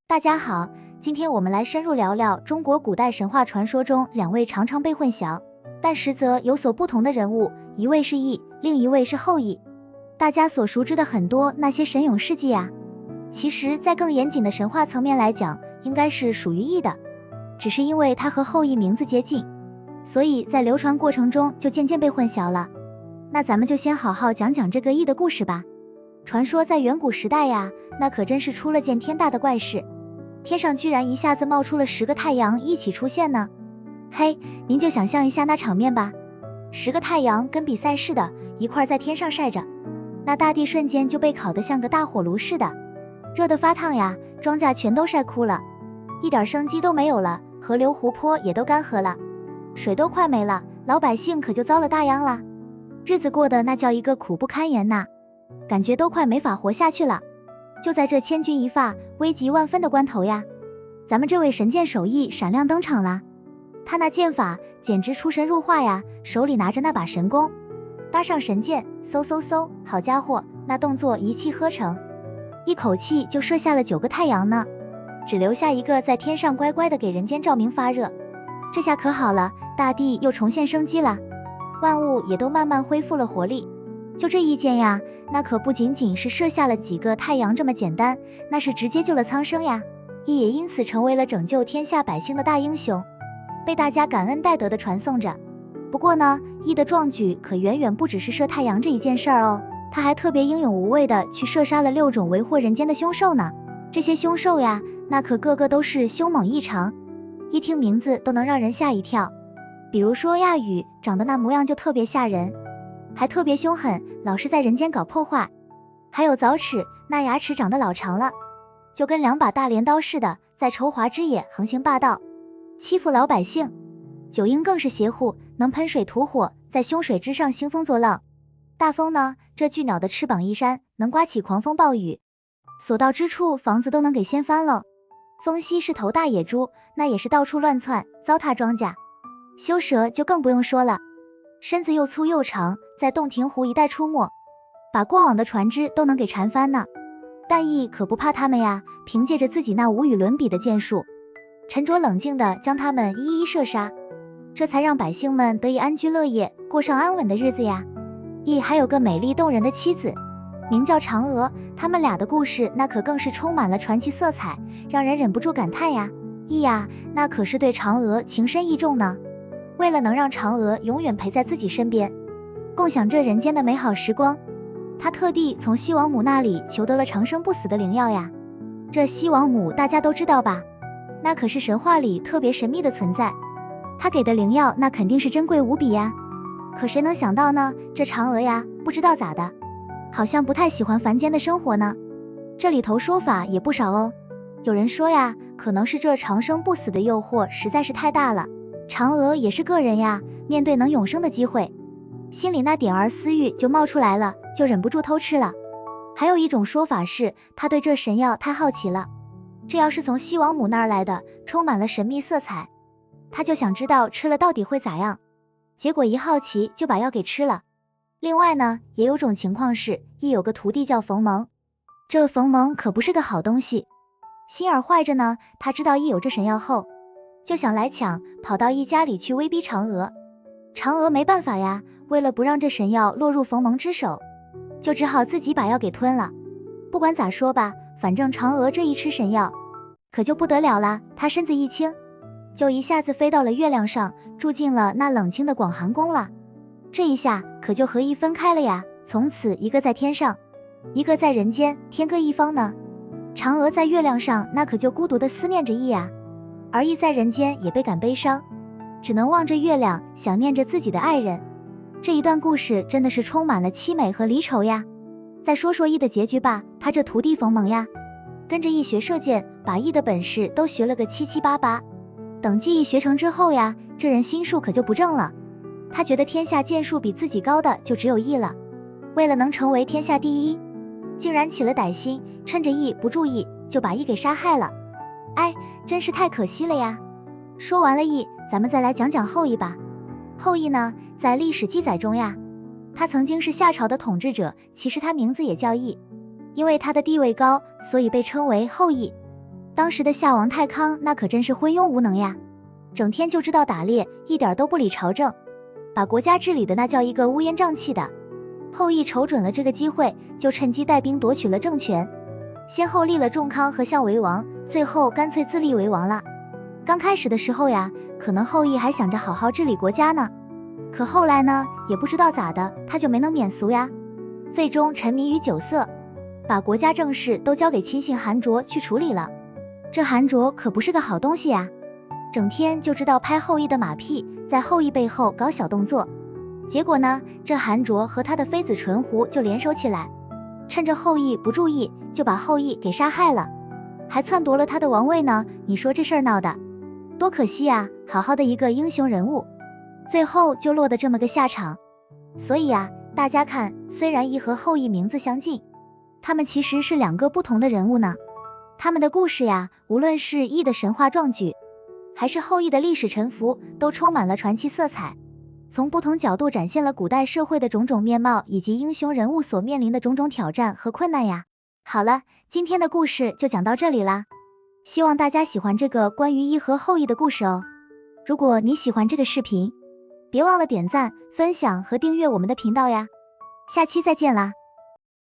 大家好，今天我们来深入聊聊中国古代神话传说中两位常常被混淆，但实则有所不同的人物，一位是羿，另一位是后羿。大家所熟知的很多那些神勇事迹啊，其实在更严谨的神话层面来讲，应该是属于羿的，只是因为他和后羿名字接近，所以在流传过程中就渐渐被混淆了。那咱们就先好好讲讲这个羿的故事吧。传说在远古时代呀，那可真是出了件天大的怪事，天上居然一下子冒出了10个太阳一起出现呢。嘿，您就想象一下那场面吧，10个太阳跟比赛似的，一块在天上晒着，那大地瞬间就被烤得像个大火炉似的，热得发烫呀，庄稼全都晒枯了，一点生机都没有了，河流湖泊也都干涸了，水都快没了，老百姓可就遭了大殃了，日子过得那叫一个苦不堪言呐，感觉都快没法活下去了。就在这千钧一发、危急万分的关头呀，咱们这位神箭手羿闪亮登场啦！他那剑法简直出神入化呀，手里拿着那把神弓，搭上神箭，嗖嗖嗖，好家伙，那动作一气呵成，一口气就射下了9个太阳呢，只留下一个在天上乖乖的给人间照明发热。这下可好了，大地又重现生机了，万物也都慢慢恢复了活力。就这一箭呀，那可不仅仅是射下了几个太阳这么简单，那是直接救了苍生呀。羿也因此成为了拯救天下百姓的大英雄，被大家感恩戴德的传颂着。不过呢，羿的壮举可远远不只是射太阳这一件事儿哦，他还特别英勇无畏的去射杀了6种为祸人间的凶兽呢。这些凶兽呀，那可个个都是凶猛异常，一听名字都能让人吓一跳。比如说亚羽，长得那模样就特别吓人，还特别凶狠，老是在人间搞破坏。还有凿齿，那牙齿长得老长了，就跟2把大镰刀似的，在筹华之野横行霸道，欺负老百姓。九婴更是邪乎，能喷水吐火，在凶水之上兴风作浪。大风呢，这巨鸟的翅膀一扇，能刮起狂风暴雨，所到之处房子都能给掀翻了。风息是头大野猪，那也是到处乱窜，糟蹋庄稼。修蛇就更不用说了，身子又粗又长，在洞庭湖一带出没，把过往的船只都能给缠翻呢。但羿可不怕他们呀，凭借着自己那无与伦比的剑术，沉着冷静的将他们一一射杀，这才让百姓们得以安居乐业，过上安稳的日子呀。羿还有个美丽动人的妻子，名叫嫦娥，他们俩的故事那可更是充满了传奇色彩，让人忍不住感叹呀。羿呀，那可是对嫦娥情深意重呢。为了能让嫦娥永远陪在自己身边，共享这人间的美好时光，他特地从西王母那里求得了长生不死的灵药呀。这西王母大家都知道吧，那可是神话里特别神秘的存在，他给的灵药那肯定是珍贵无比呀。可谁能想到呢，这嫦娥呀，不知道咋的，好像不太喜欢凡间的生活呢。这里头说法也不少哦，有人说呀，可能是这长生不死的诱惑实在是太大了，嫦娥也是个人呀，面对能永生的机会，心里那点儿私欲就冒出来了，就忍不住偷吃了。还有一种说法是，他对这神药太好奇了，这要是从西王母那儿来的，充满了神秘色彩，他就想知道吃了到底会咋样，结果一好奇就把药给吃了。另外呢，也有种情况是，羿有个徒弟叫冯蒙，这冯蒙可不是个好东西，心眼坏着呢，他知道羿有这神药后，就想来抢，跑到羿家里去威逼嫦娥。嫦娥没办法呀，为了不让这神药落入冯蒙之手，就只好自己把药给吞了。不管咋说吧，反正嫦娥这一吃神药，可就不得了啦，她身子一轻，就一下子飞到了月亮上，住进了那冷清的广寒宫了。这一下可就和羿分开了呀，从此一个在天上，一个在人间，天各一方呢。嫦娥在月亮上那可就孤独的思念着羿呀，而羿在人间也倍感悲伤，只能望着月亮，想念着自己的爱人。这一段故事真的是充满了凄美和离愁呀。再说说羿的结局吧，他这徒弟冯蒙呀，跟着羿学射箭，把羿的本事都学了个七七八八。等技艺学成之后呀，这人心术可就不正了，他觉得天下箭术比自己高的就只有羿了，为了能成为天下第一，竟然起了歹心，趁着羿不注意就把羿给杀害了。哎，真是太可惜了呀。说完了羿，咱们再来讲讲后羿吧。后羿呢，在历史记载中呀，他曾经是夏朝的统治者，其实他名字也叫羿，因为他的地位高，所以被称为后羿。当时的夏王太康那可真是昏庸无能呀，整天就知道打猎，一点都不理朝政，把国家治理的那叫一个乌烟瘴气的。后羿瞅准了这个机会，就趁机带兵夺取了政权，先后立了仲康和项为王，最后干脆自立为王了。刚开始的时候呀，可能后羿还想着好好治理国家呢，可后来呢，也不知道咋的，他就没能免俗呀，最终沉迷于酒色，把国家政事都交给亲信韩卓去处理了。这韩卓可不是个好东西呀，整天就知道拍后羿的马屁，在后羿背后搞小动作。结果呢，这韩卓和他的妃子纯狐就联手起来，趁着后羿不注意，就把后羿给杀害了，还篡夺了他的王位呢。你说这事儿闹的多可惜呀，好好的一个英雄人物，最后就落得这么个下场。所以啊，大家看，虽然羿和后羿名字相近，他们其实是两个不同的人物呢。他们的故事呀，无论是羿的神话壮举，还是后羿的历史沉浮，都充满了传奇色彩，从不同角度展现了古代社会的种种面貌，以及英雄人物所面临的种种挑战和困难呀。好了，今天的故事就讲到这里啦，希望大家喜欢这个关于羿和后羿的故事哦。如果你喜欢这个视频，别忘了点赞、分享和订阅我们的频道呀。下期再见啦。